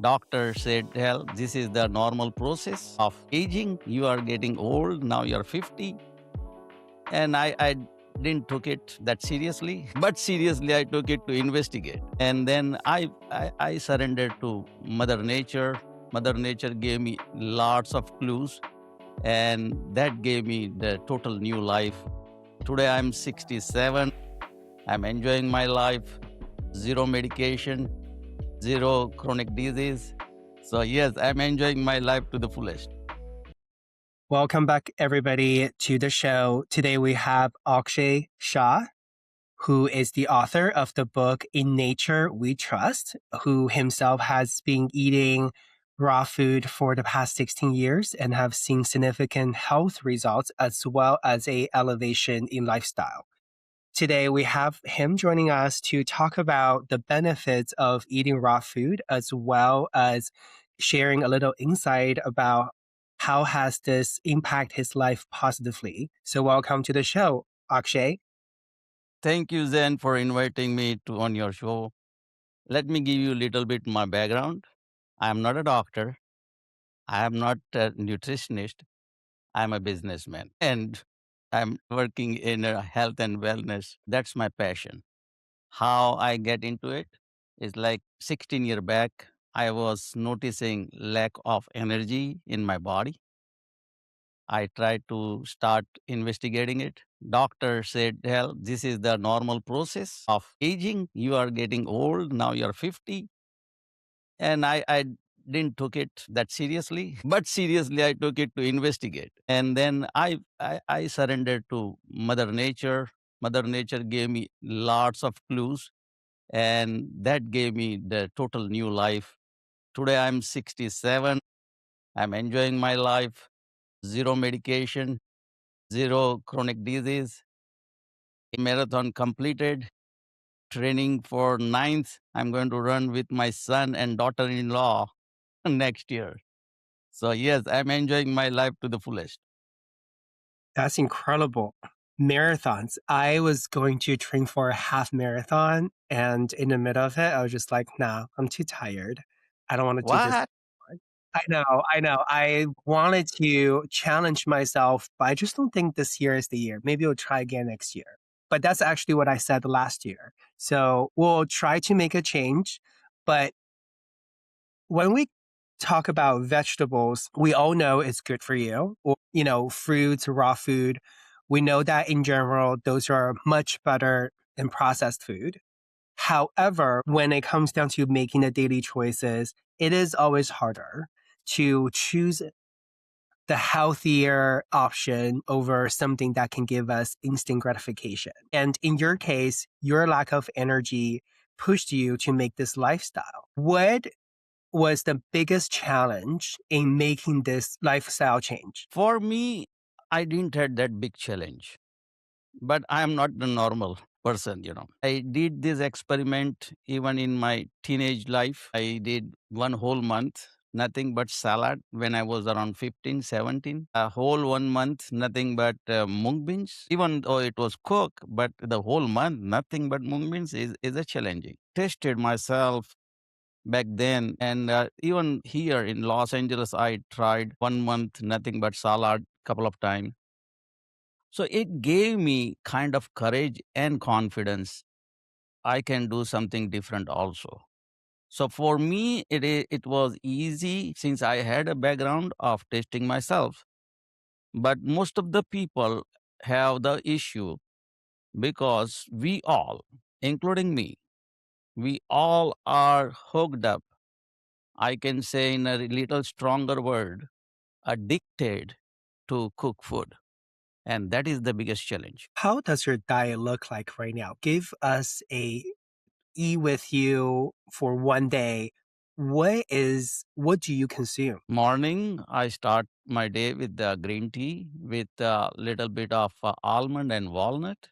Doctor said, well, this is the normal process of aging. You are getting old. Now you're 50. And I didn't took it that seriously, but seriously, I took it to investigate. And then I surrendered to Mother Nature. Mother Nature gave me lots of clues, and that gave me the total new life. Today I'm 67. I'm enjoying my life. Zero medication, zero chronic disease. So yes, I'm enjoying my life to the fullest. Welcome back, everybody, to the show. Today we have Axay Shah, who is the author of the book In Nature We Trust, who himself has been eating raw food for the past 16 years and have seen significant health results as well as a elevation in lifestyle. Today we have him joining us to talk about the benefits of eating raw food as well as sharing a little insight about how has this impact his life positively. So welcome to the show, Akshay. Thank you, Zen, for inviting me to on your show. Let me give you a little bit my background. I am not a doctor. I am not a nutritionist. I'm a businessman and I'm working in health and wellness. That's my passion. How I get into it is like 16 year back, I was noticing lack of energy in my body. I tried to start investigating it. Doctor said, well, this is the normal process of aging. You are getting old. Now you're 50. And I didn't took it that seriously, but seriously, I took it to investigate. And then I surrendered to Mother Nature. Mother Nature gave me lots of clues, and that gave me the total new life. Today I'm 67. I'm enjoying my life. Zero medication, zero chronic disease. Marathon completed. Training for ninth. I'm going to run with my son and daughter-in-law next year. So yes, I'm enjoying my life to the fullest. That's incredible. Marathons. I was going to train for a half marathon, and in the middle of it, I was just like, nah, I'm too tired. I don't want to do this. What? I know, I know. I wanted to challenge myself, but I just don't think this year is the year. Maybe we'll try again next year. But that's actually what I said last year. So we'll try to make a change. But when we talk about vegetables, we all know it's good for you. Or, fruits, raw food. We know that in general, those are much better than processed food. However, when it comes down to making the daily choices, it is always harder to choose the healthier option over something that can give us instant gratification. And in your case, your lack of energy pushed you to make this lifestyle. What was the biggest challenge in making this lifestyle change? For me, I didn't had that big challenge, but I am not the normal person. I did this experiment even in my teenage life. I did one whole month, nothing but salad when I was around 15, 17. A whole 1 month, nothing but mung beans. Even though it was cooked, but the whole month, nothing but mung beans is a challenging. Tested myself back then. And even here in Los Angeles, I tried 1 month, nothing but salad couple of times. So it gave me kind of courage and confidence. I can do something different also. So for me, it was easy since I had a background of testing myself. But most of the people have the issue because we all, including me, we all are hooked up. I can say in a little stronger word, addicted to cook food. And that is the biggest challenge. How does your diet look like right now? Give us a eat with you for one day. What do you consume? Morning, I start my day with the green tea with a little bit of almond and walnut.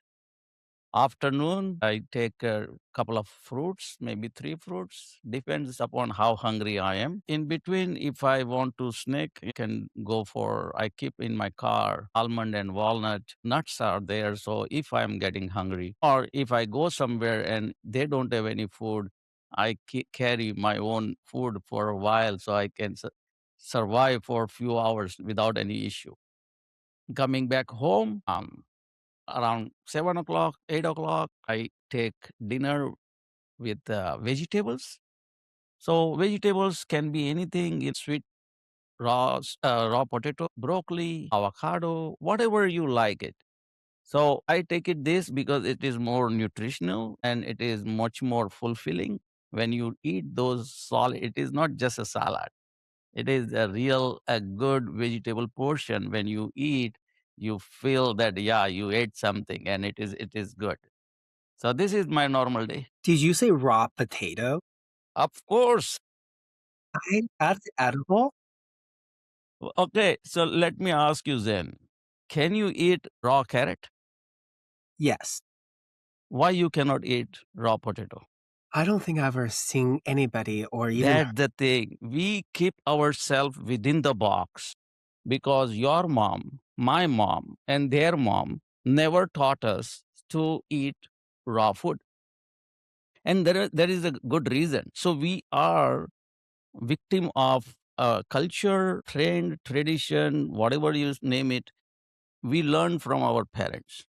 Afternoon, I take a couple of fruits, maybe three fruits, depends upon how hungry I am. In between, if I want to snack, I can go for, I keep in my car almond and walnut. Nuts are there. So if I'm getting hungry or if I go somewhere and they don't have any food, I carry my own food for a while so I can survive for a few hours without any issue. Coming back home, around 7 o'clock, 8 o'clock, I take dinner with vegetables. So vegetables can be anything, sweet, raw potato, broccoli, avocado, whatever you like it. So I take it this because it is more nutritional and it is much more fulfilling. When you eat those solid, it is not just a salad. It is a good vegetable portion. When you eat, you feel that yeah, you ate something and it is good. So this is my normal day. Did you say raw potato? Of course. That's edible? Okay, so let me ask you then. Can you eat raw carrot? Yes. Why you cannot eat raw potato? I don't think I've ever seen anybody or even That's the thing. We keep ourselves within the box because your mom, my mom, and their mom never taught us to eat raw food. And there is a good reason. So we are victim of culture, trend, tradition, whatever you name it. We learn from our parents,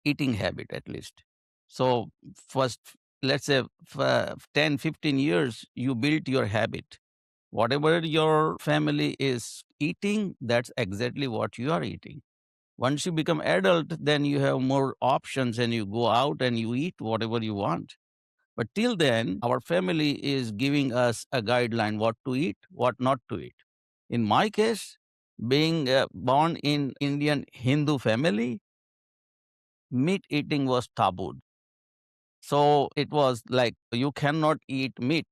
eating habit at least. So first, let's say 10, 15 years, you built your habit. Whatever your family is eating, that's exactly what you are eating. Once you become adult, then you have more options and you go out and you eat whatever you want. But till then, our family is giving us a guideline what to eat, what not to eat. In my case, being born in Indian Hindu family, meat eating was taboo. So it was like you cannot eat meat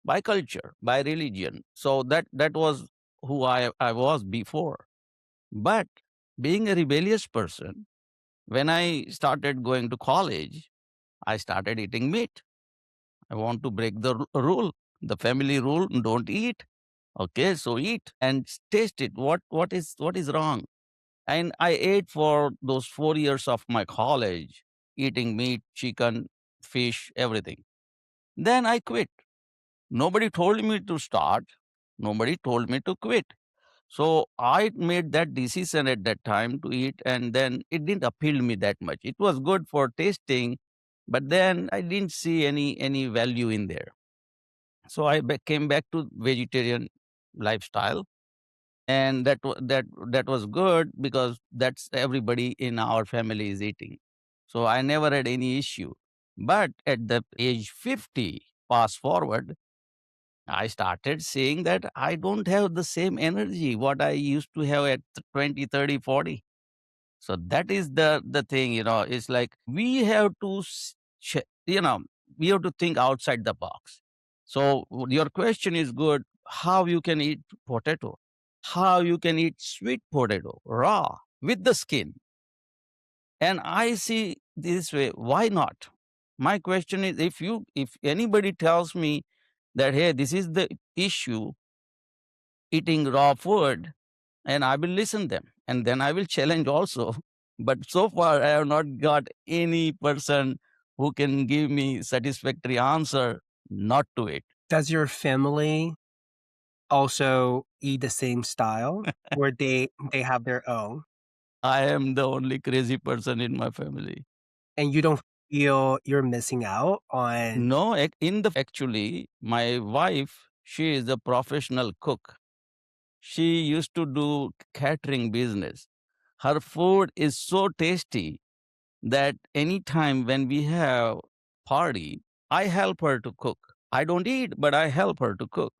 by culture, by religion. So that was who I was before. But being a rebellious person, when I started going to college, I started eating meat. I want to break the rule, the family rule, don't eat. Okay, so eat and taste it. What is wrong? And I ate for those 4 years of my college, eating meat, chicken, fish, everything. Then I quit. Nobody told me to start. Nobody told me to quit. So I made that decision at that time to eat, and then it didn't appeal me that much. It was good for tasting, but then I didn't see any value in there. So I came back to vegetarian lifestyle, and that was good because that's everybody in our family is eating. So I never had any issue. But at the age 50, fast forward, I started seeing that I don't have the same energy what I used to have at 20, 30, 40. So that is the thing, it's like we have to, you know, we have to think outside the box. So your question is good. How you can eat potato? How you can eat sweet potato raw with the skin? And I see this way. Why not? My question is, if anybody tells me that hey, this is the issue, eating raw food, and I will listen them, and then I will challenge also. But so far, I have not got any person who can give me satisfactory answer not to it. does your family also eat the same style or they have their own I am the only crazy person in my family. and you don't feel you're missing out on No, in the actually, my wife, she is a professional cook. She used to do catering business. Her food is so tasty that anytime when we have party, I help her to cook. I don't eat, but I help her to cook.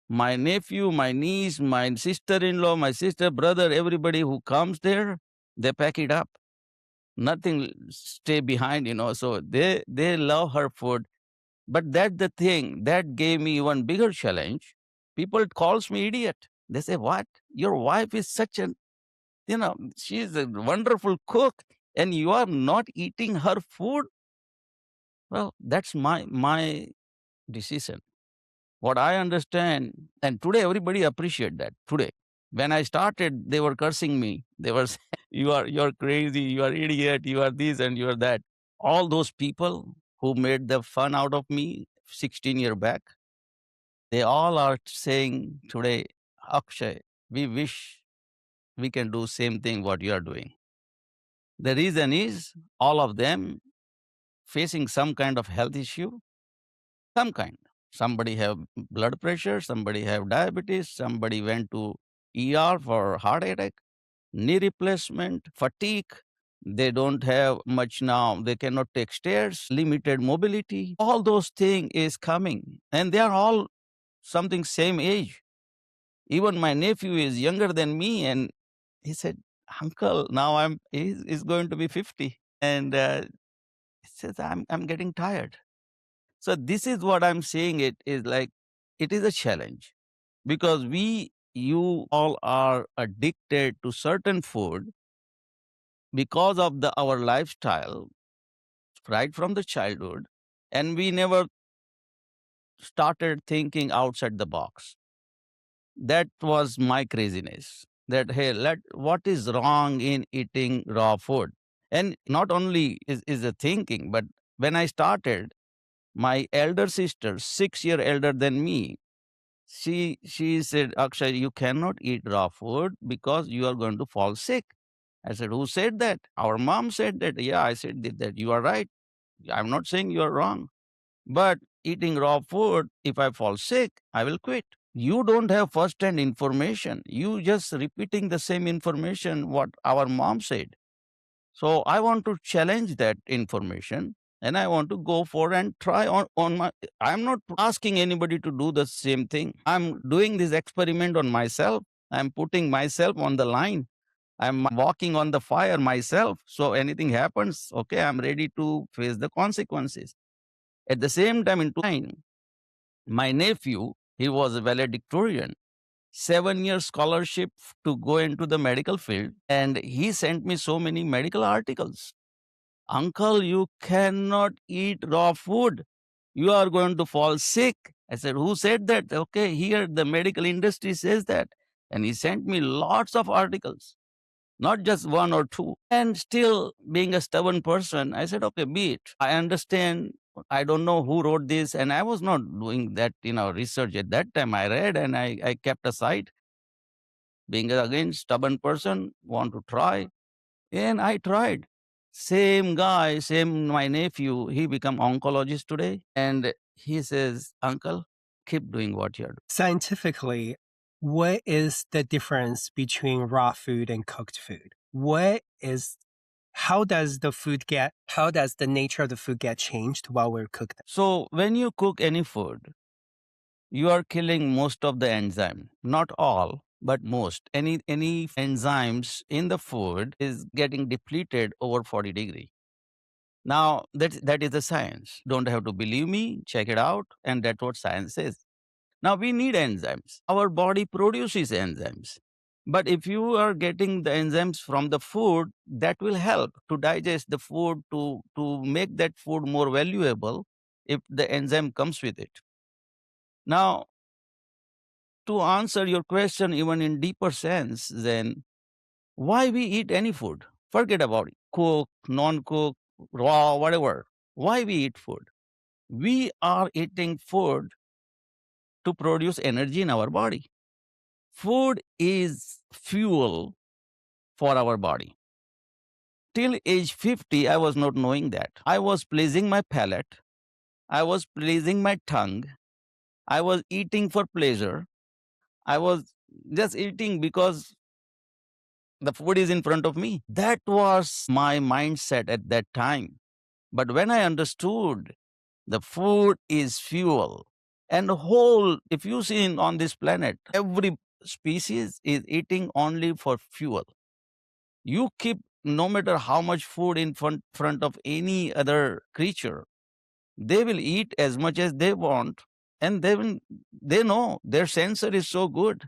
My nephew, my niece, my sister-in-law, my sister, brother, everybody who comes there, they pack it up. Nothing stay behind. So they love her food. But that's the thing that gave me one bigger challenge. People calls me idiot. They say, "What? Your wife is such an she's a wonderful cook, and you are not eating her food." Well, that's my decision. What I understand, and today everybody appreciate that. Today, when I started, they were cursing me. They were saying, "You're crazy. You are idiot. You are this and you are that." All those people who made the fun out of me 16 years back, they all are saying today, Akshay, we wish we can do same thing what you are doing. The reason is all of them facing some kind of health issue, some kind. Somebody have blood pressure, somebody have diabetes, somebody went to ER for heart attack, knee replacement, fatigue. They don't have much now. They cannot take stairs, limited mobility. All those things is coming. And they are all something same age. Even my nephew is younger than me. And he said, Uncle, now he's going to be 50. And he says, I'm getting tired. So this is what I'm saying. It is like, it is a challenge because you all are addicted to certain food because of our lifestyle right from the childhood, and we never started thinking outside the box. That was my craziness. That hey, what is wrong in eating raw food? And not only is the thinking, but when I started, my elder sister, 6 year elder than me, she said, Akshay, you cannot eat raw food because you are going to fall sick. I said, who said that? Our mom said that. Yeah, I said that. You are right. I'm not saying you are wrong. But eating raw food, if I fall sick, I will quit. You don't have first-hand information. You just repeating the same information what our mom said. So I want to challenge that information and I want to go for and try on my. I'm not asking anybody to do the same thing. I'm doing this experiment on myself. I'm putting myself on the line. I'm walking on the fire myself. So anything happens, okay, I'm ready to face the consequences. At the same time, in 2009, my nephew, he was a valedictorian, 7 year scholarship to go into the medical field. And he sent me so many medical articles. Uncle, you cannot eat raw food. You are going to fall sick. I said, who said that? Okay, here the medical industry says that. And he sent me lots of articles, not just one or two. And still, being a stubborn person, I said, okay, be it. I understand. I don't know who wrote this. And I was not doing that, research at that time. I read and I kept aside. Being again stubborn person, want to try. And I tried. Same guy, same my nephew, he become oncologist today. And he says, Uncle, keep doing what you're doing. Scientifically, what is the difference between raw food and cooked food? How does the nature of the food get changed while we're cooking? So when you cook any food, you are killing most of the enzyme. Not all, but most. Any enzymes in the food is getting depleted over 40 degree. Now that is the science. Don't have to believe me, check it out, and that's what science says. Now we need enzymes. Our body produces enzymes. But if you are getting the enzymes from the food, that will help to digest the food, to make that food more valuable if the enzyme comes with it. Now, to answer your question even in deeper sense, then why we eat any food? Forget about it. Cook, non-cook, raw, whatever. Why we eat food? We are eating food to produce energy in our body. Food is fuel for our body. Till age 50, I was not knowing that. I was pleasing my palate. I was pleasing my tongue. I was eating for pleasure. I was just eating because the food is in front of me. That was my mindset at that time. But when I understood the food is fuel, and whole, if you see on this planet, every species is eating only for fuel. You keep no matter how much food in front of any other creature, they will eat as much as they want, and they know their sensor is so good.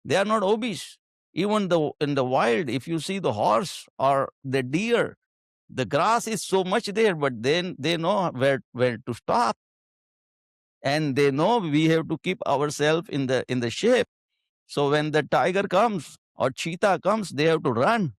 They are not obese. Even in the wild, if you see the horse or the deer, the grass is so much there, but then they know where to stop, and they know we have to keep ourselves in the shape. So when the tiger comes or cheetah comes, they have to run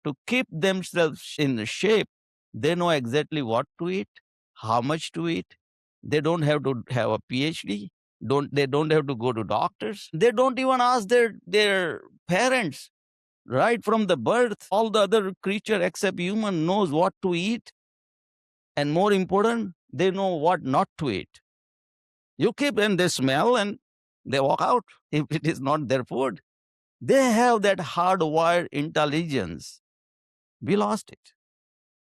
to keep themselves in shape. They know exactly what to eat, how much to eat. They don't have to have a PhD. They don't have to go to doctors. They don't even ask their parents. Right from the birth, all the other creature except human knows what to eat, and more important, they know what not to eat. You keep and they smell and they walk out if it is not their food. They have that hardwired intelligence. We lost it.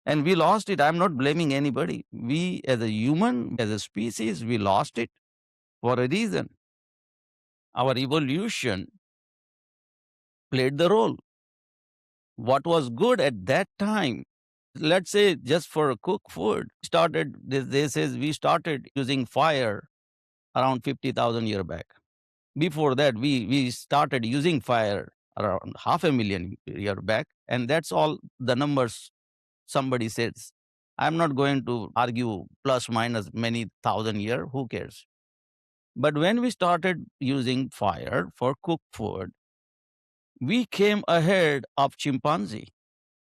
And we lost it. I'm not blaming anybody. We as a human, as a species, we lost it for a reason. Our evolution played the role. What was good at that time, let's say just for cook food, started this says we started using fire around 50,000 years back. Before that, we started using fire around half a million year back, and that's all the numbers somebody says. I'm not going to argue plus minus many thousand year. Who cares? But when we started using fire for cooked food, we came ahead of chimpanzee.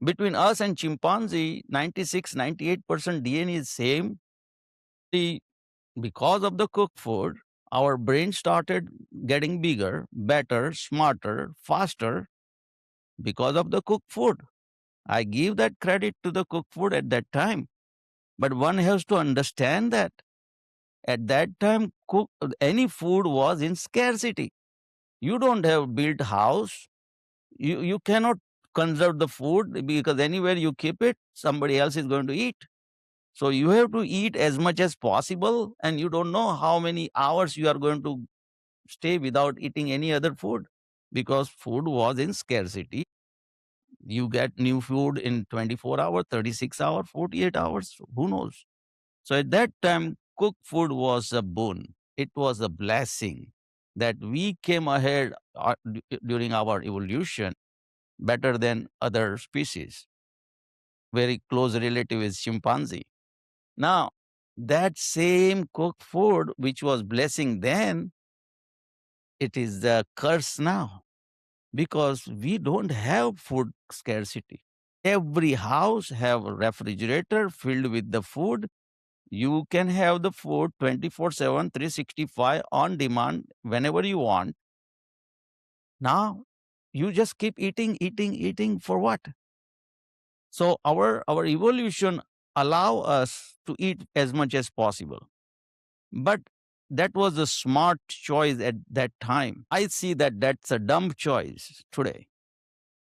Between us and chimpanzee, 96, 98% DNA is same. Because of the cooked food, our brain started getting bigger, better, smarter, faster because of the cooked food. I give that credit to the cooked food at that time. But one has to understand that at that time, any food was in scarcity. You don't have built house. You cannot conserve the food because anywhere you keep it, somebody else is going to eat. So you have to eat as much as possible, and you don't know how many hours you are going to stay without eating any other food because food was in scarcity. You get new food in 24 hours, 36 hours, 48 hours, who knows? So at that time, cooked food was a boon. It was a blessing that we came ahead during our evolution better than other species. Very close relative is chimpanzee. Now, that same cooked food, which was blessing then, it is the curse now because we don't have food scarcity. Every house have a refrigerator filled with the food. You can have the food 24/7, 365 on demand whenever you want. Now, you just keep eating, eating, eating for what? So our evolution allow us to eat as much as possible. But that was a smart choice at that time. I see that that's a dumb choice today.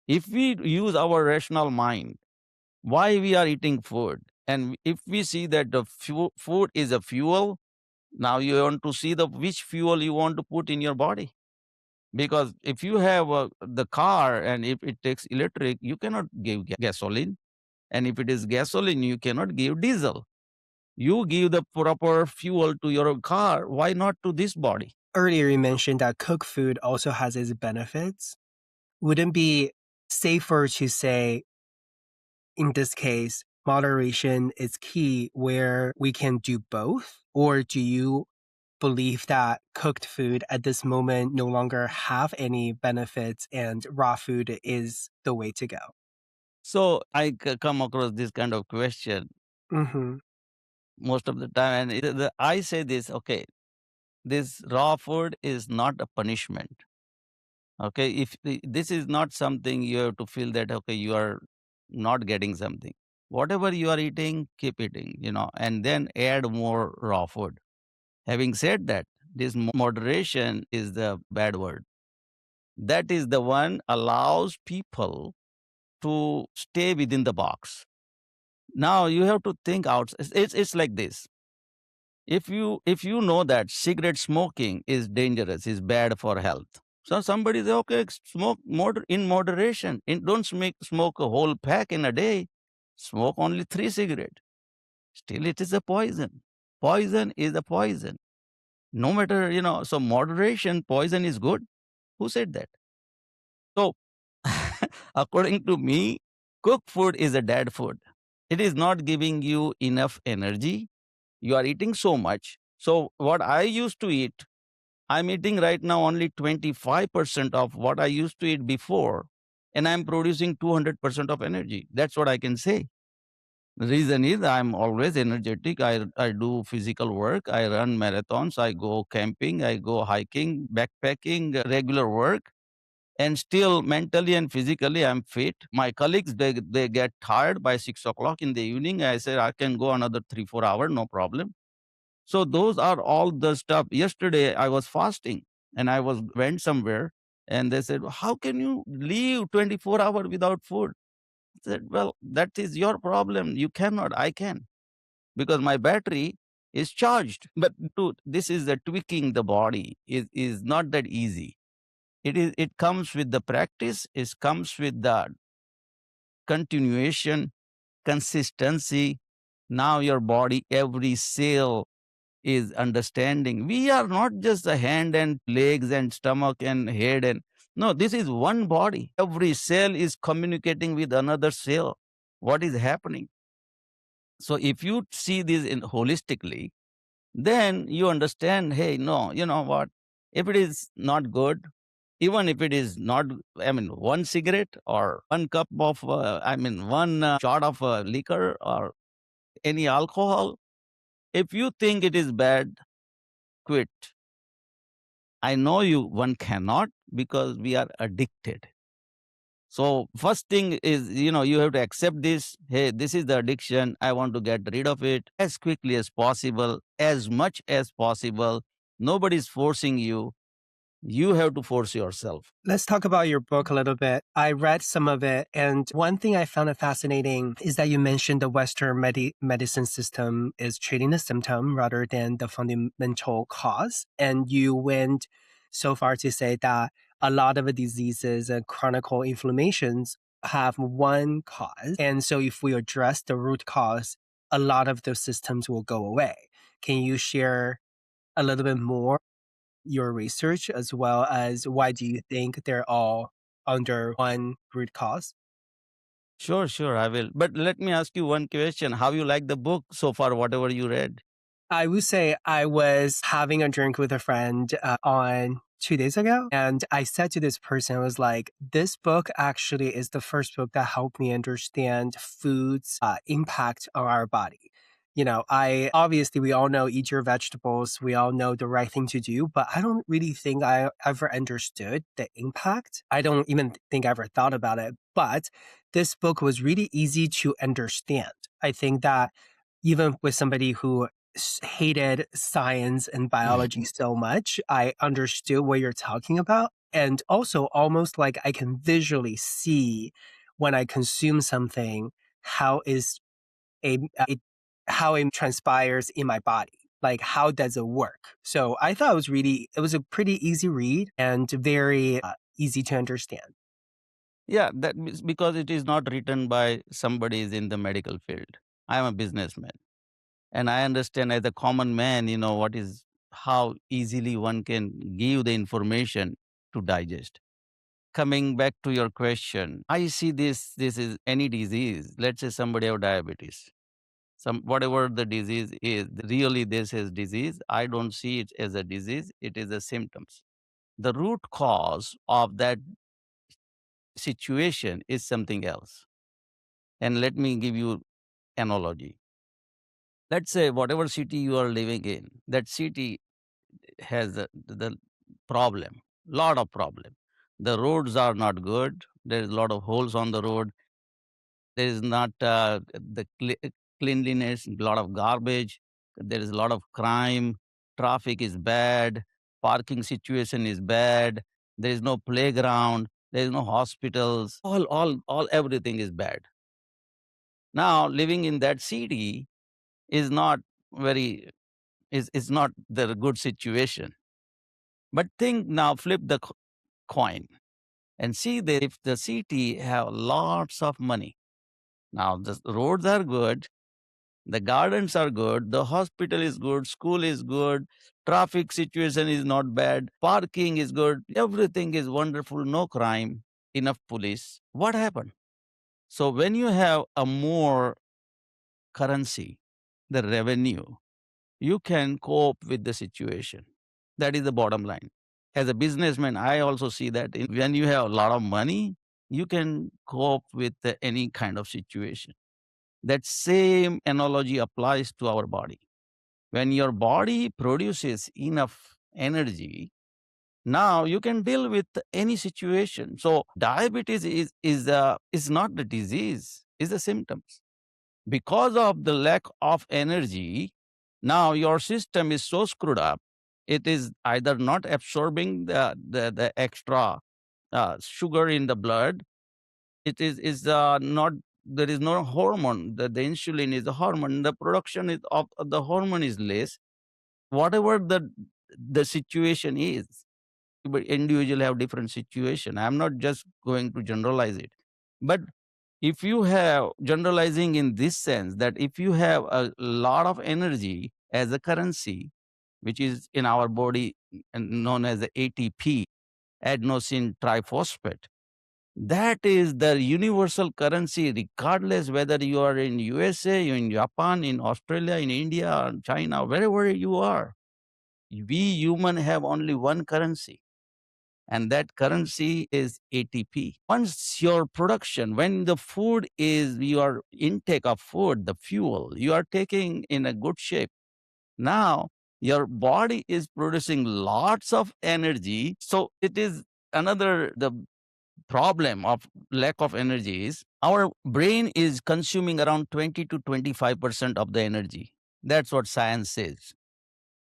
If we use our rational mind, why we are eating food, and if we see that the food is a fuel, now you want to see the which fuel you want to put in your body. Because if you have the car and if it takes electric, you cannot give gasoline. And if it is gasoline, you cannot give diesel. You give the proper fuel to your car. Why not to this body? Earlier, you mentioned that cooked food also has its benefits. Wouldn't it be safer to say, in this case, moderation is key where we can do both? Or do you believe that cooked food at this moment no longer have any benefits and raw food is the way to go? So I come across this kind of question Mm-hmm. most of the time, and I say this: okay, this raw food is not a punishment. Okay, if this is not something you have to feel that okay you are not getting something. Whatever you are eating, keep eating, and then add more raw food. Having said that, this moderation is the bad word. That is the one allows people to stay within the box. Now you have to think out. It's like this. If you know that cigarette smoking is dangerous, is bad for health. So somebody say, okay, smoke in moderation. Don't smoke a whole pack in a day. Smoke only 3 cigarettes. Still, it is a poison. Poison is a poison. No matter, so moderation, poison is good. Who said that? So, according to me, cooked food is a dead food. It is not giving you enough energy. You are eating so much. So, what I used to eat, I'm eating right now only 25% of what I used to eat before, and I'm producing 200% of energy. That's what I can say. The reason is I'm always energetic. I do physical work. I run marathons. I go camping. I go hiking, backpacking, regular work. And still mentally and physically, I'm fit. My colleagues, they get tired by 6 o'clock in the evening. I say, I can go another 3, 4 hours, no problem. So those are all the stuff. Yesterday, I was fasting and went somewhere and they said, how can you live 24 hours without food? I said, well, that is your problem. You cannot, I can, because my battery is charged. But this is the tweaking the body is not that easy. It comes with the practice, it comes with the continuation, consistency. Now your body, every cell is understanding. We are not just a hand and legs and stomach and head and no, this is one body. Every cell is communicating with another cell. What is happening? So if you see this in holistically, then you understand, hey, no, you know what? If it is not good, even if it is not, I mean, one cigarette or one cup of, one shot of liquor or any alcohol, if you think it is bad, quit. I know one cannot because we are addicted. So first thing is, you have to accept this. Hey, this is the addiction. I want to get rid of it as quickly as possible, as much as possible. Nobody's forcing you. You have to force yourself. Let's talk about your book a little bit. I read some of it, and one thing I found it fascinating is that you mentioned the Western medicine system is treating the symptom rather than the fundamental cause. And you went so far to say that a lot of the diseases and chronic inflammations have one cause. And so if we address the root cause, a lot of those systems will go away. Can you share a little bit more your research as well as why do you think they're all under one root cause? Sure, sure, I will. But let me ask you one question. How you like the book so far, whatever you read? I would say I was having a drink with a friend on 2 days ago. And I said to this person, I was like, this book actually is the first book that helped me understand food's impact on our body. I obviously we all know eat your vegetables. We all know the right thing to do, but I don't really think I ever understood the impact. I don't even think I ever thought about it. But this book was really easy to understand. I think that even with somebody who hated science and biology so much, I understood what you're talking about. And also, almost like I can visually see when I consume something how is it how it transpires in my body. Like how does it work? So I thought it was a pretty easy read and very easy to understand. Yeah, that means because it is not written by somebody is in the medical field. I am a businessman. And I understand as a common man, how easily one can give the information to digest. Coming back to your question, I see this is any disease. Let's say somebody have diabetes. Whatever the disease is, really this is disease. I don't see it as a disease, it is a symptoms. The root cause of that situation is something else. And let me give you analogy. Let's say whatever city you are living in, that city has the problem, lot of problem. The roads are not good. There is a lot of holes on the road. There is not cleanliness, a lot of garbage. There is a lot of crime. Traffic is bad. Parking situation is bad. There is no playground. There is no hospitals. All everything is bad. Now living in that city is not very is not the good situation. But think now, flip the coin and see that if the city have lots of money. Now the roads are good, the gardens are good, the hospital is good, school is good, traffic situation is not bad, parking is good, everything is wonderful, no crime, enough police. What happened? So when you have a more currency, the revenue, you can cope with the situation. That is the bottom line. As a businessman, I also see that when you have a lot of money, you can cope with any kind of situation. That same analogy applies to our body. When your body produces enough energy, now you can deal with any situation. So diabetes is not the disease, is the symptoms. Because of the lack of energy, now your system is so screwed up. It is either not absorbing the extra sugar in the blood. It is not, there is no hormone. The insulin is a hormone. The production is of the hormone is less. Whatever the situation is, but individual have different situation. I'm not just going to generalize it, but if you have generalizing in this sense, that if you have a lot of energy as a currency, which is in our body known as the ATP, adenosine triphosphate, that is the universal currency, regardless whether you are in USA, in Japan, in Australia, in India, China, wherever you are. We human have only one currency, and that currency is ATP. Once your production, when the food is your intake of food, the fuel, you are taking in a good shape. Now your body is producing lots of energy. So it is another, the problem of lack of energy is our brain is consuming around 20 to 25% of the energy. That's what science says.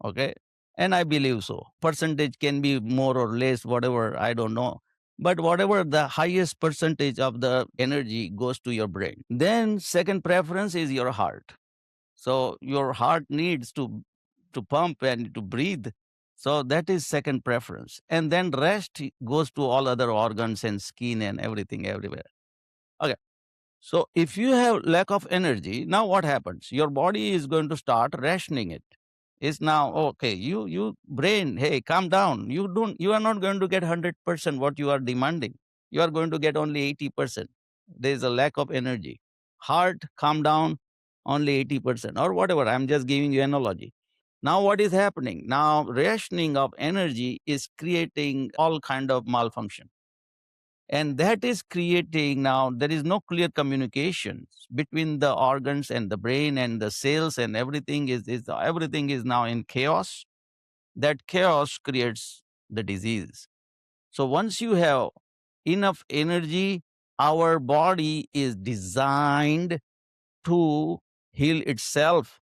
Okay. And I believe so. Percentage can be more or less, whatever, I don't know. But whatever the highest percentage of the energy goes to your brain. Then second preference is your heart. So your heart needs to pump and to breathe. So that is second preference. And then rest goes to all other organs and skin and everything everywhere. Okay. So if you have lack of energy, now what happens? Your body is going to start rationing it. It's now okay. You brain, hey, calm down. You are not going to get 100% what you are demanding. You are going to get only 80%. There is a lack of energy. Heart, calm down, only 80% or whatever. I'm just giving you analogy. Now what is happening? Now rationing of energy is creating all kind of malfunction, and that is creating, now there is no clear communications between the organs and the brain and the cells, and everything is everything is now in chaos. That chaos creates the disease. So once you have enough energy, our body is designed to heal itself.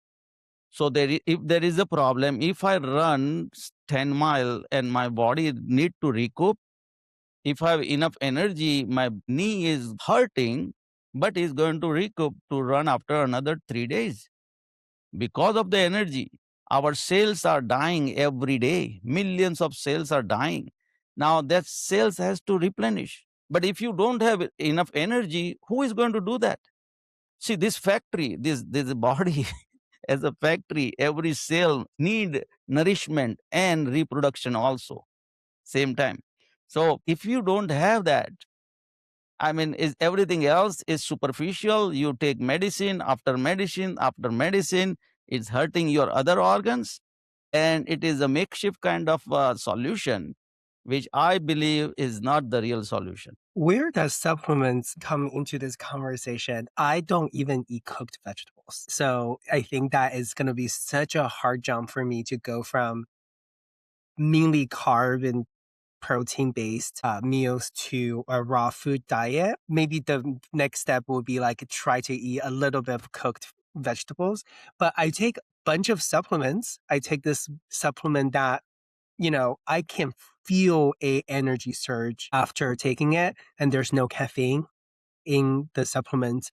So if there is a problem, if I run 10 mile and my body need to recoup, if I have enough energy, my knee is hurting, but is going to recoup to run after another 3 days. Because of the energy, our cells are dying every day. Millions of cells are dying. Now that cells has to replenish. But if you don't have enough energy, who is going to do that? See, this factory, this body as a factory, every cell need nourishment and reproduction also, same time. So if you don't have that, I mean, is everything else is superficial. You take medicine after medicine after medicine. It's hurting your other organs, and it is a makeshift kind of solution, which I believe is not the real solution. Where does supplements come into this conversation? I don't even eat cooked vegetables. So I think that is going to be such a hard jump for me to go from mainly carb and protein based meals to a raw food diet. Maybe the next step would be like try to eat a little bit of cooked vegetables. But I take a bunch of supplements. I take this supplement that, I can feel a energy surge after taking it, and there's no caffeine in the supplement.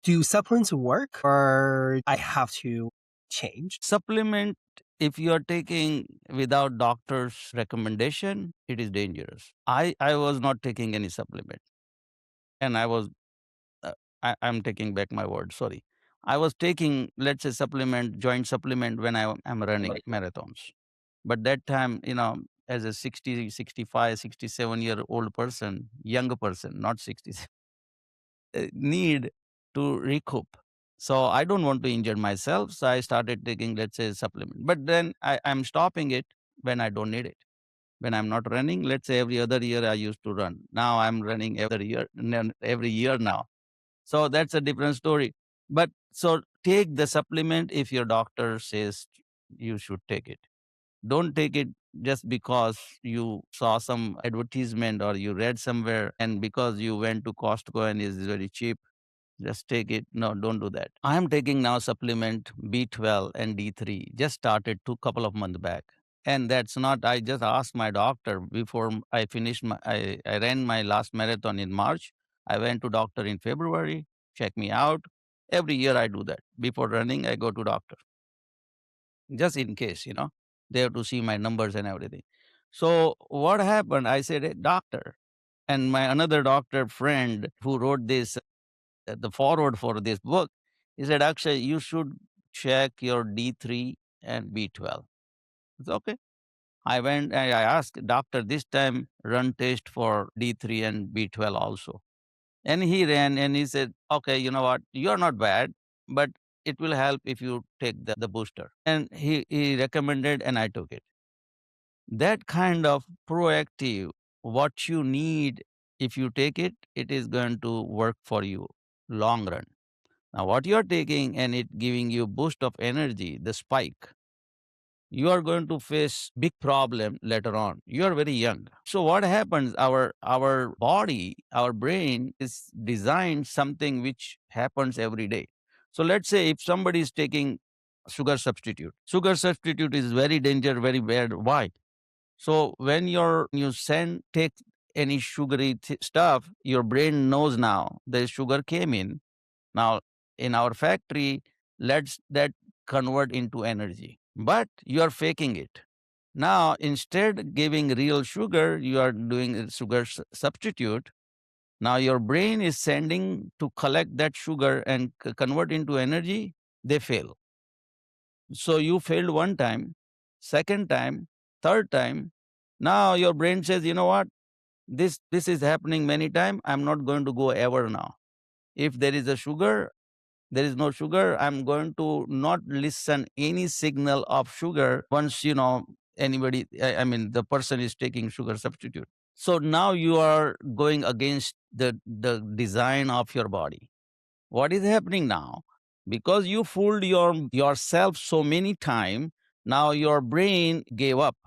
Do supplements work, or I have to change? Supplement, if you are taking without doctor's recommendation, it is dangerous. I was not taking any supplement, and uh, I'm taking back my word. Sorry. I was taking, let's say, supplement, joint supplement when am running marathons. But that time, as a 60, 65, 67-year-old person, younger person, not 60, need to recoup. So I don't want to injure myself. So I started taking, let's say, supplement. But then I'm stopping it when I don't need it. When I'm not running, let's say every other year I used to run. Now I'm running every year now. So that's a different story. But so take the supplement if your doctor says you should take it. Don't take it just because you saw some advertisement or you read somewhere and because you went to Costco and it's very cheap. Just take it. No, don't do that. I am taking now supplement B12 and D3. Just started two couple of months back. And that's not, I just asked my doctor before I finished I ran my last marathon in March. I went to doctor in February, check me out. Every year I do that. Before running, I go to doctor just in case, they have to see my numbers and everything. So what happened? I said, "Hey, doctor," and my another doctor friend who wrote this, the forward for this book, he said, "Akshay, you should check your D3 and B12." It's okay. I went and I asked doctor this time run test for D3 and B12 also. And he ran and he said, okay, you know what? You're not bad, but it will help if you take the booster. And he recommended and I took it. That kind of proactive, what you need, if you take it, it is going to work for you long run. Now, what you're taking and it giving you boost of energy, the spike, you are going to face big problem later on. You are very young. So what happens? Our body, our brain is designed something which happens every day. So let's say if somebody is taking sugar substitute is very danger, very bad. Why? So when you send take any sugary stuff, your brain knows now the sugar came in. Now in our factory, let's that convert into energy. But you are faking it. Now instead giving real sugar, you are doing a sugar substitute. Now your brain is sending to collect that sugar and convert into energy. They fail. So you failed one time, second time, third time. Now your brain says, you know what? This is happening many times. I'm not going to go ever now. If there is a sugar, there is no sugar. I'm going to not listen any signal of sugar once anybody. I mean, the person is taking sugar substitute. So now you are going against the design of your body. What is happening now? Because you fooled yourself so many times, now your brain gave up.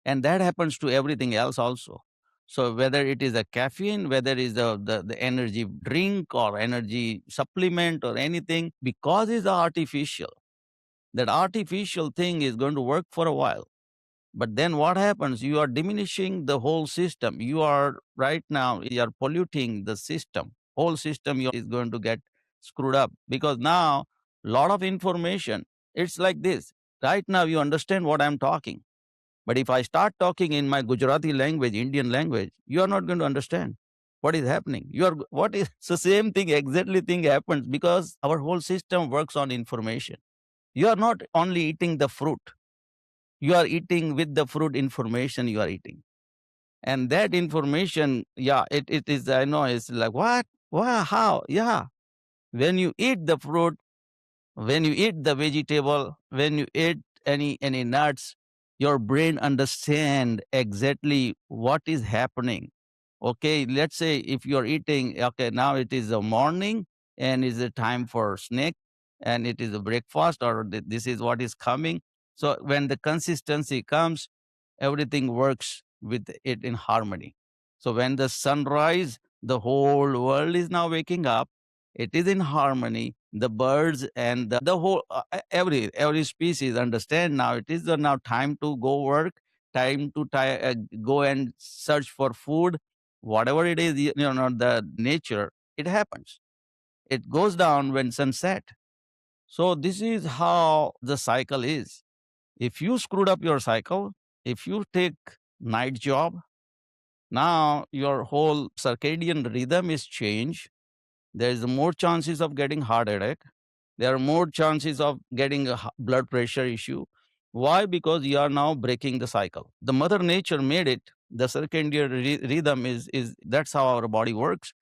And that happens to everything else also. So whether it is a caffeine, whether it is the energy drink or energy supplement or anything, because it's artificial, that artificial thing is going to work for a while. But then what happens? You are diminishing the whole system. You are right now, you are polluting the system. Whole system is going to get screwed up because now lot of information. It's like this. Right now you understand what I'm talking. But if I start talking in my Gujarati language, Indian language, you are not going to understand what is happening. You are what is the same thing, exactly thing happens because our whole system works on information. You are not only eating the fruit, you are eating with the fruit information you are eating. And that information, yeah, it is, I know it's like, what? Wow, how? Yeah. When you eat the fruit, when you eat the vegetable, when you eat any nuts, your brain understand exactly what is happening. Okay, let's say if you're eating, okay, now it is a morning and is a time for snack and it is a breakfast or this is what is coming. So when the consistency comes, everything works with it in harmony. So when the sunrise, the whole world is now waking up, it is in harmony. The birds and the whole every species understand now it is the now time to go work, time to go and search for food, whatever it is, the nature, it happens. It goes down when sunset. So this is how the cycle is. If you screwed up your cycle, if you take night job, now your whole circadian rhythm is changed. There is more chances of getting heart attack. There are more chances of getting a blood pressure issue. Why? Because you are now breaking the cycle. The mother nature made it. The circadian rhythm is that's how our body works.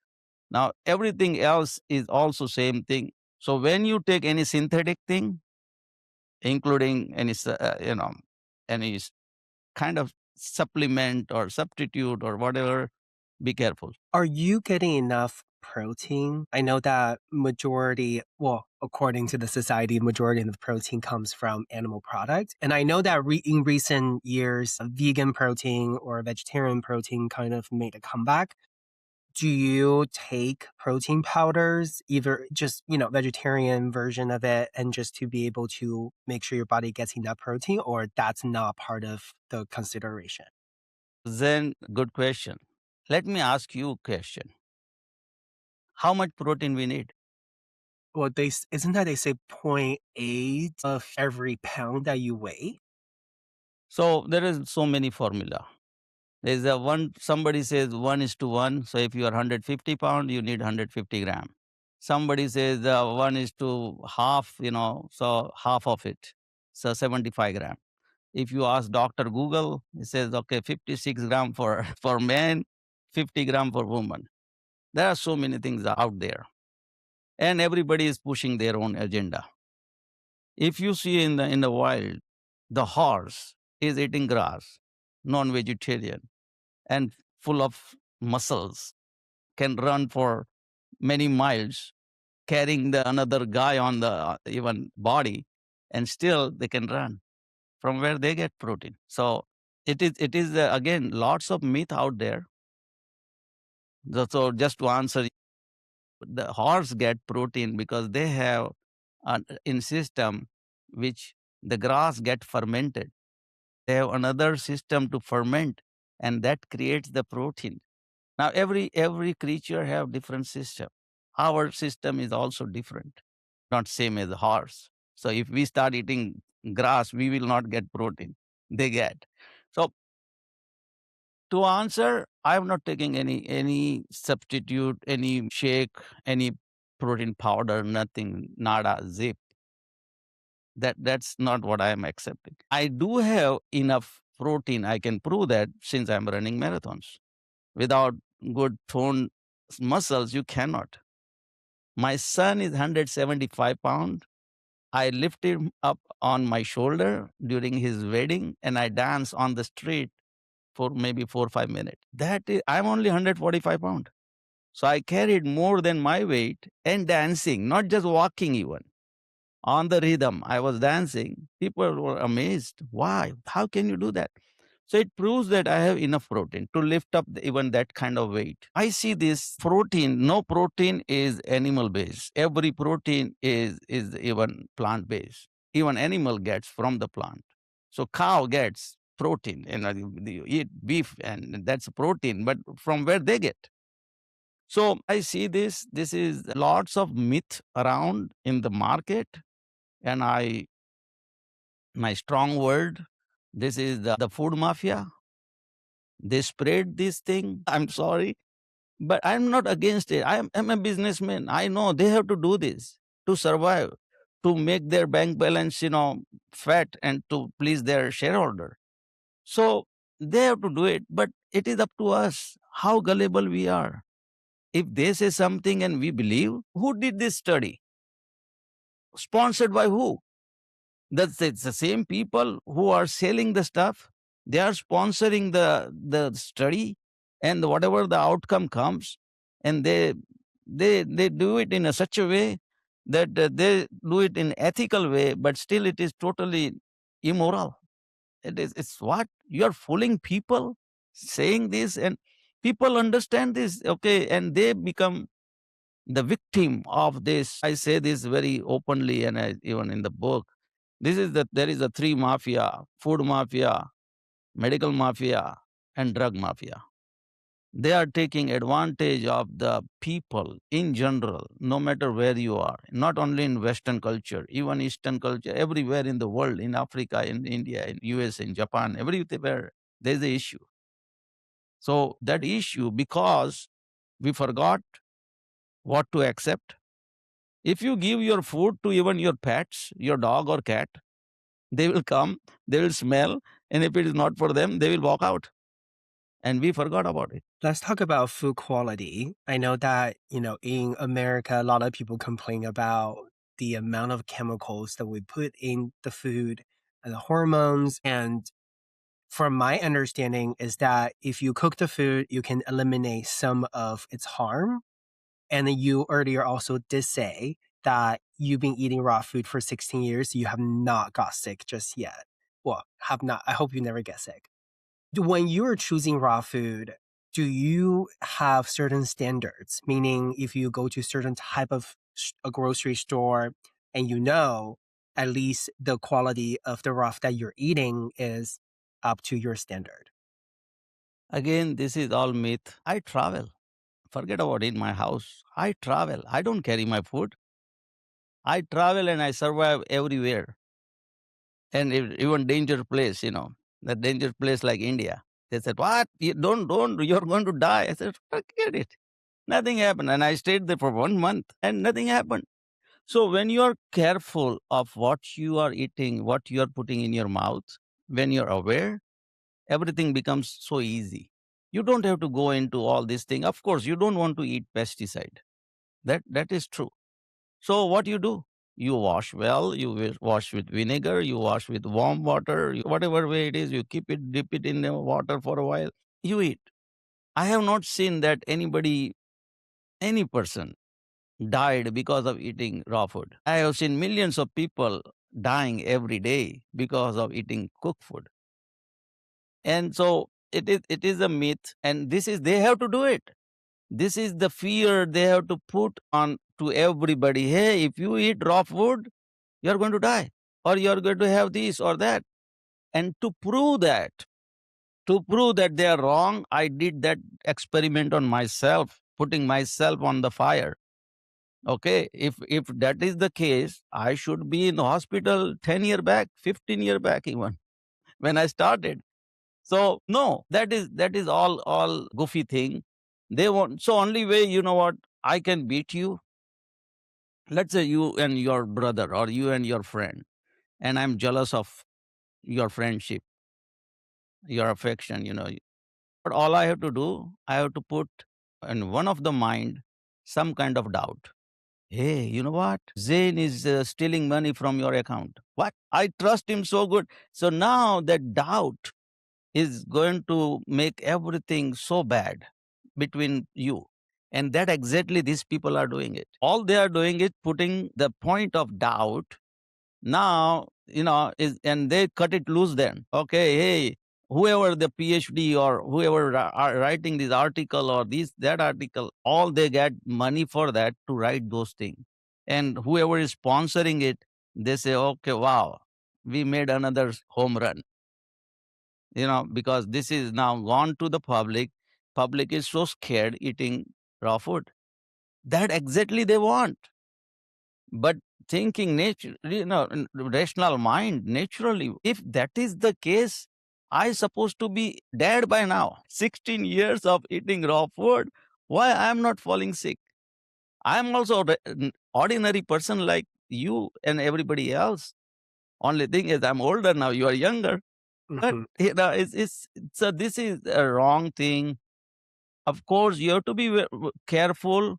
Now everything else is also same thing. So when you take any synthetic thing, including any kind of supplement or substitute or whatever, be careful. Are you getting enough protein. I know that majority, well, according to the society, majority of the protein comes from animal products. And I know that in recent years, vegan protein or vegetarian protein kind of made a comeback. Do you take protein powders, either just, vegetarian version of it, and just to be able to make sure your body gets enough protein, or that's not part of the consideration? Then, good question. Let me ask you a question. How much protein we need? Well, isn't that they say point 0.8 of every pound that you weigh? So there is so many formula. There's a one, somebody says 1:1. So if you are 150 pound, you need 150 gram. Somebody says 1:half, so half of it. So 75 gram. If you ask Dr. Google, it says, okay, 56 gram for, for men, 50 gram for women. There are so many things out there. And everybody is pushing their own agenda. If you see in the wild, the horse is eating grass, non-vegetarian, and full of muscles, can run for many miles, carrying the another guy on the even body, and still they can run. From where they get protein? So it is again lots of myth out there. So just to answer, the horse get protein because they have an in system which the grass get fermented. They have another system to ferment, and that creates the protein. Now every creature have different system. Our system is also different, not same as a horse. So if we start eating grass, we will not get protein. They get. So to answer, I am not taking any substitute, any shake, any protein powder, nothing, nada, zip. That's not what I am accepting. I do have enough protein. I can prove that since I'm running marathons. Without good toned muscles, you cannot. My son is 175 pound. I lift him up on my shoulder during his wedding and I dance on the street for maybe 4 or 5 minutes. That is, I'm only 145 pound. So I carried more than my weight and dancing, not just walking even. On the rhythm, I was dancing. People were amazed. Why? How can you do that? So it proves that I have enough protein to lift up even that kind of weight. I see this protein, no protein is animal based. Every protein is even plant based. Even animal gets from the plant. So cow gets protein and you eat beef and that's protein, but from where they get? So I see this is lots of myth around in the market, and my strong word, this is the food mafia. They spread this thing. I'm sorry, but I'm not against it. I'm a businessman. I know they have to do this to survive, to make their bank balance, fat and to please their shareholder. So they have to do it, but it is up to us how gullible we are. If they say something and we believe, who did this study? Sponsored by who? It's the same people who are selling the stuff. They are sponsoring the study, and whatever the outcome comes, and they do it in a such a way that they do it in ethical way, but still it is totally immoral. It's what you are fooling people saying this, and people understand this, okay, and they become the victim of this. I say this very openly, and even in the book. This is that there is a three mafia: food mafia, medical mafia, and drug mafia. They are taking advantage of the people in general, no matter where you are, not only in Western culture, even Eastern culture, everywhere in the world, in Africa, in India, in US, in Japan, everywhere, there's the issue. So that issue, because we forgot what to accept. If you give your food to even your pets, your dog or cat, they will come, they will smell, and if it is not for them, they will walk out. And we forgot about it. Let's talk about food quality. I know that, in America, a lot of people complain about the amount of chemicals that we put in the food and the hormones. And from my understanding is that if you cook the food, you can eliminate some of its harm. And then you earlier also did say that you've been eating raw food for 16 years. You have not got sick just yet. Well, have not. I hope you never get sick. When you're choosing raw food, do you have certain standards? Meaning, if you go to certain type of a grocery store and you know at least the quality of the raw that you're eating is up to your standard. Again, this is all myth. I travel. Forget about in my house. I travel. I don't carry my food. I travel and I survive everywhere. And even danger place, the danger place like India. They said, "What? You don't. You're going to die." I said, "Forget it. Nothing happened." And I stayed there for 1 month, and nothing happened. So when you are careful of what you are eating, what you are putting in your mouth, when you're aware, everything becomes so easy. You don't have to go into all this thing. Of course, you don't want to eat pesticide. That is true. So what you do? You wash well, you wash with vinegar, you wash with warm water, whatever way it is, you keep it, dip it in the water for a while, you eat. I have not seen that any person died because of eating raw food. I have seen millions of people dying every day because of eating cooked food. And so it is a myth, and this is they have to do it. This is the fear they have to put on to everybody. Hey, if you eat raw food, you're going to die, or you're going to have this or that. And to prove that they are wrong, I did that experiment on myself, putting myself on the fire. Okay, if that is the case, I should be in the hospital 10 year back, 15 year back, even when I started. So no, that is all goofy thing. They want, so only way, you know what, I can beat you. Let's say you and your brother, or you and your friend, and I'm jealous of your friendship, your affection, But all I have to do, I have to put in one of the mind some kind of doubt. Hey, you know what? Zane is stealing money from your account. What? I trust him so good. So now that doubt is going to make everything so bad between you. And that exactly these people are doing it. All they are doing is putting the point of doubt now, is, and they cut it loose then. Okay, hey, whoever the PhD or whoever are writing this article or that article, all they get money for that to write those things. And whoever is sponsoring it, they say, okay, wow, we made another home run, because this is now gone to the public. Public is so scared eating raw food. That exactly they want. But thinking nature, rational mind naturally, if that is the case, I supposed to be dead by now. 16 years of eating raw food. Why I am not falling sick? I am also an ordinary person like you and everybody else. Only thing is I'm older now. You are younger. But Mhm. it's so this is a wrong thing. Of course, you have to be careful.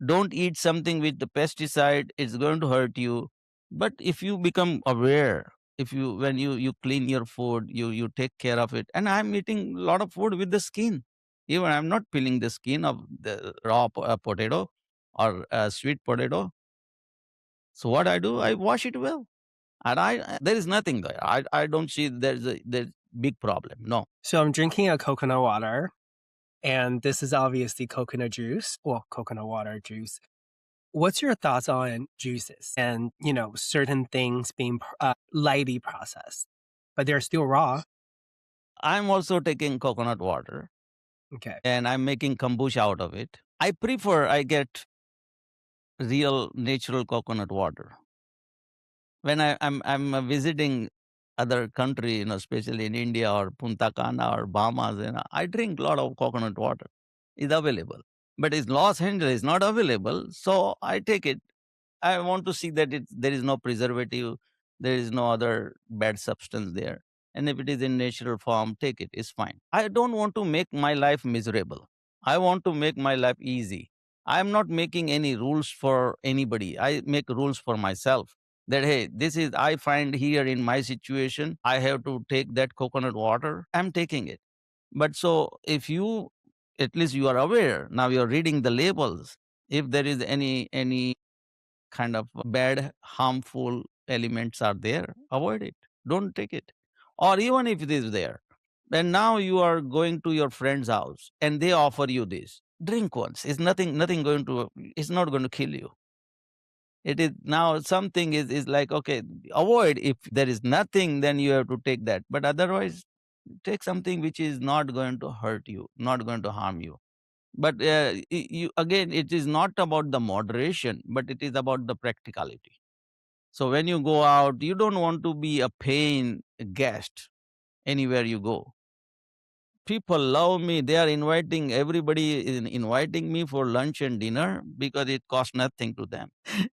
Don't eat something with the pesticide, it's going to hurt you. But if you become aware, if you when you clean your food, you take care of it. And I'm eating a lot of food with the skin. Even I'm not peeling the skin of the raw potato or sweet potato. So what I do, I wash it well. And there is nothing there. I don't see there's big problem. No. So I'm drinking a coconut water, and this is obviously coconut juice. Well, coconut water juice. What's your thoughts on juices and, certain things being lightly processed, but they're still raw? I'm also taking coconut water, Okay. and I'm making kombucha out of it. I get real natural coconut water. When I'm visiting other country, especially in India or Punta Cana or Bahamas, I drink a lot of coconut water. It's available. But in Los Angeles, it's not available, so I take it. I want to see that there is no preservative, there is no other bad substance there. And if it is in natural form, take it. It's fine. I don't want to make my life miserable. I want to make my life easy. I'm not making any rules for anybody. I make rules for myself. That hey, this is I find here in my situation. I have to take that coconut water. I'm taking it. But so if you At least you are aware. Now you're reading the labels. If there is any kind of bad, harmful elements are there, avoid it. Don't take it. Or even if it is there, and now you are going to your friend's house and they offer you this. Drink once. It's nothing going to, it's not going to kill you. It is now something is like, okay, avoid. If there is nothing, then you have to take that. But otherwise, take something which is not going to hurt you, not going to harm you. But you again, it is not about the moderation, but it is about the practicality. So when you go out, you don't want to be a paying guest anywhere you go. People love me. They are inviting, everybody is inviting me for lunch and dinner because it costs nothing to them.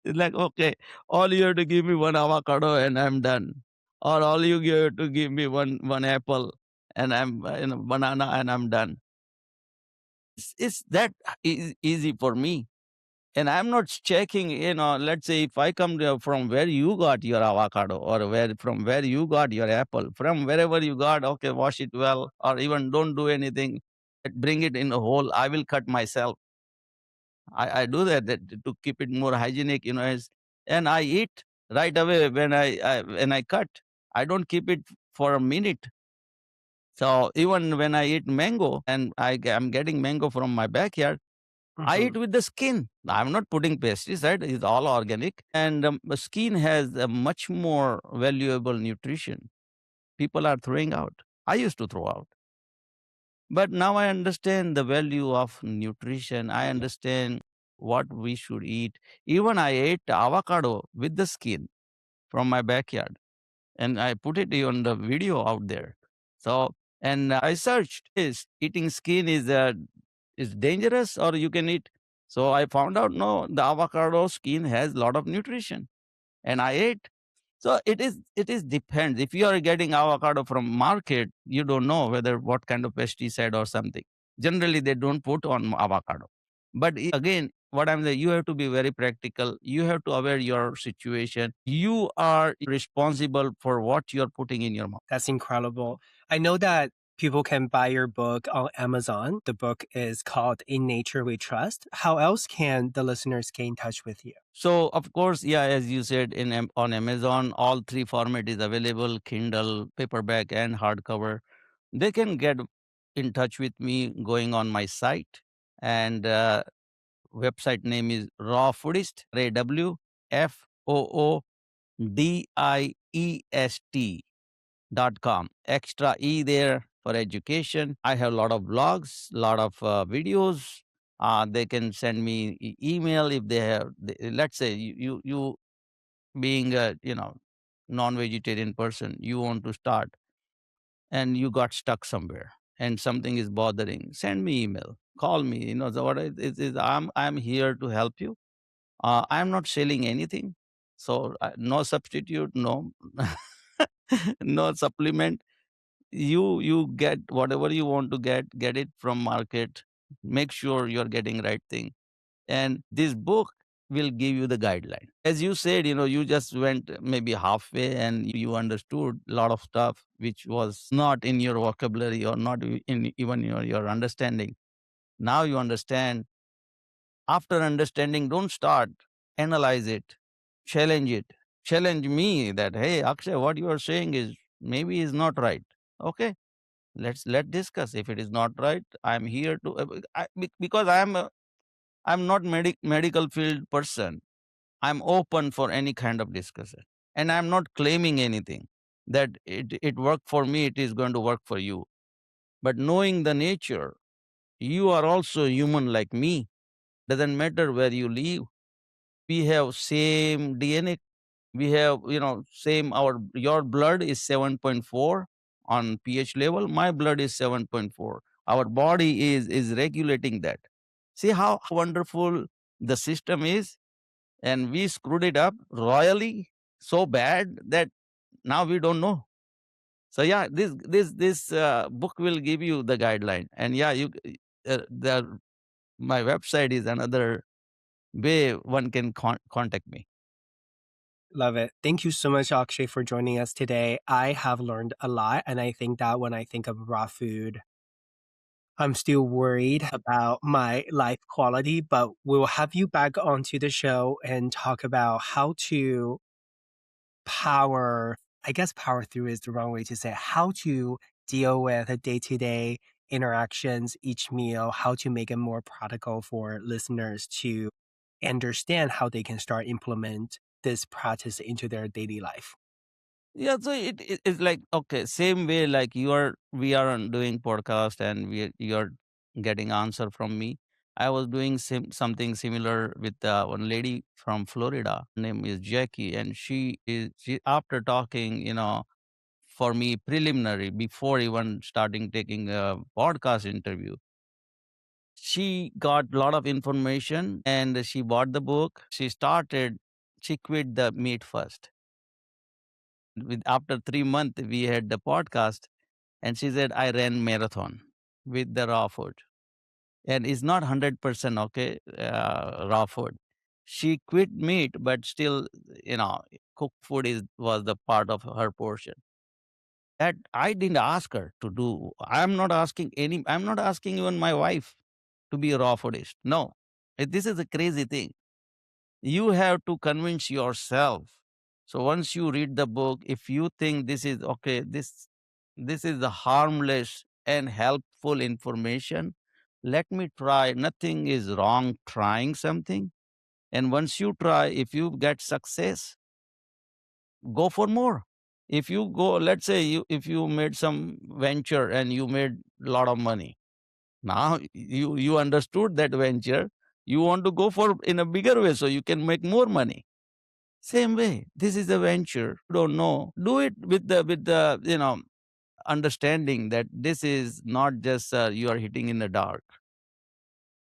It's like, okay, all you have to give me one avocado and I'm done. Or all you have to give me one apple and I'm banana and I'm done. It's that easy for me. And I'm not checking, let's say if I come from where you got your avocado or from where you got your apple, from wherever you got, okay, wash it well, or even don't do anything. Bring it in a whole. I will cut myself. I do that to keep it more hygienic, and I eat right away when I cut. I don't keep it for a minute. So even when I eat mango and I'm getting mango from my backyard, I Mhm. eat with the skin. I'm not putting pesticide. It's all organic. And the skin has a much more valuable nutrition. People are throwing out. I used to throw out. But now I understand the value of nutrition. I understand what we should eat. Even I ate avocado with the skin from my backyard and I put it on the video out there. So, and I searched, is eating skin is dangerous or you can eat? So I found out, no, the avocado skin has a lot of nutrition and I ate. So it is depends. If you are getting avocado from market, you don't know whether what kind of pesticide or something. Generally, they don't put on avocado. But again, what I'm saying, you have to be very practical. You have to aware your situation. You are responsible for what you're putting in your mouth. That's incredible. I know that people can buy your book on Amazon. The book is called In Nature We Trust. How else can the listeners get in touch with you? So of course, yeah, as you said, on Amazon, all three format is available: Kindle, paperback, and hardcover. They can get in touch with me going on my site, and website name is Raw Foodist, RAWFOODIEST.com. Extra E there for education. I have a lot of blogs, lot of videos. They can send me email if they have. Let's say you being a non-vegetarian person, you want to start and you got stuck somewhere and something is bothering. Send me email, call me. So what is I'm here to help you. I'm not selling anything, so no substitute, no no supplement. You get whatever you want to get it from market. Make sure you're getting right thing, and this book will give you the guideline. As you said, you just went maybe halfway and you understood a lot of stuff which was not in your vocabulary or not in even your understanding. Now you understand. After understanding, don't start, analyze it, challenge it. Challenge me that, hey, Akshay, what you are saying is maybe is not right. Okay, let discuss. If it is not right, I'm here to because I'm not medical field person. I'm open for any kind of discussion, and I'm not claiming anything that it worked for me. It is going to work for you. But knowing the nature, you are also human like me. Doesn't matter where you live. We have same DNA. We have, same, your blood is 7.4 on pH level. My blood is 7.4. Our body is regulating that. See how wonderful the system is, and we screwed it up royally so bad that now we don't know. So yeah, this book will give you the guideline, and yeah, the my website is another way one can contact me. Love it. Thank you so much, Akshay, for joining us today. I have learned a lot. And I think that when I think of raw food, I'm still worried about my life quality, but we'll have you back onto the show and talk about how to power, I guess power through is the wrong way to say it, how to deal with a day-to-day interactions, each meal, how to make it more practical for listeners to understand how they can start implement this practice into their daily life. Yeah, so it's like, okay, same way like we are on doing podcast and you're getting answer from me. I was doing something similar with one lady from Florida. Name is Jackie, and she after talking, for me preliminary before even starting taking a podcast interview, she got a lot of information and she bought the book. She quit the meat first. With after 3 months we had the podcast, and she said I ran marathon with the raw food, and it's not 100% okay, raw food. She quit meat, but still, cooked food is was the part of her portion that I didn't ask her to do. I'm not asking even my wife to be a raw foodist. No. This is a crazy thing. You have to convince yourself. So once you read the book, if you think this is okay, this is the harmless and helpful information, let me try. Nothing is wrong trying something. And once you try, if you get success, go for more. If you go, let's say if you made some venture and you made a lot of money, now you understood that venture, you want to go for in a bigger way so you can make more money. Same way, this is a venture. You don't know. Do it with the understanding that this is not just you are hitting in the dark.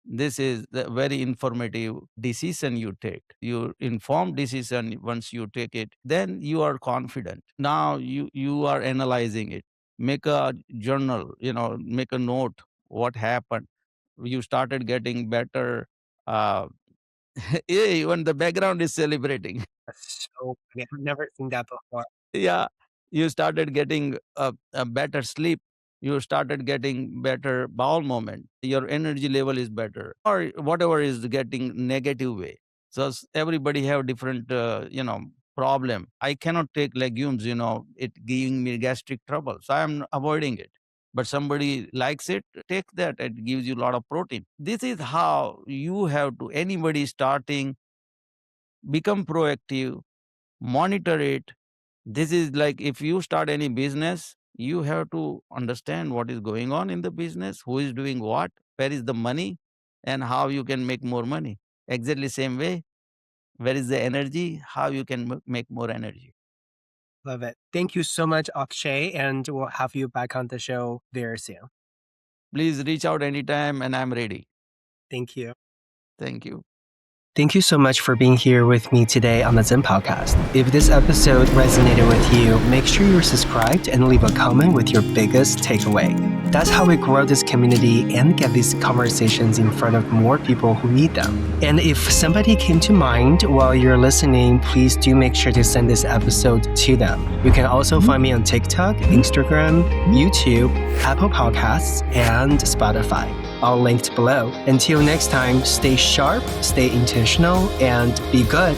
This is the very informative decision you take. You informed decision. Once you take it, then you are confident. Now you are analyzing it. Make a journal. Make a note. What happened? You started getting better. Uh, yeah, even the background is celebrating. That's so funny. I've never seen that before. Yeah, you started getting a better sleep. You started getting better bowel movement. Your energy level is better, or whatever is getting negative way. So everybody have different problem. I cannot take legumes, it giving me gastric trouble, so I'm avoiding it. But somebody likes it, take that. It gives you a lot of protein. This is how you have to, anybody starting, become proactive, monitor it. This is like if you start any business, you have to understand what is going on in the business, who is doing what, where is the money, and how you can make more money. Exactly same way, where is the energy, how you can make more energy. Love it. Thank you so much, Akshay, and we'll have you back on the show very soon. Please reach out anytime and I'm ready. Thank you. Thank you. Thank you so much for being here with me today on the Zhen podcast. If this episode resonated with you, make sure you're subscribed and leave a comment with your biggest takeaway. That's how we grow this community and get these conversations in front of more people who need them. And if somebody came to mind while you're listening, please do make sure to send this episode to them. You can also find me on TikTok, Instagram, YouTube, Apple Podcasts, and Spotify. All linked below. Until next time, stay sharp, stay intentional, and be good.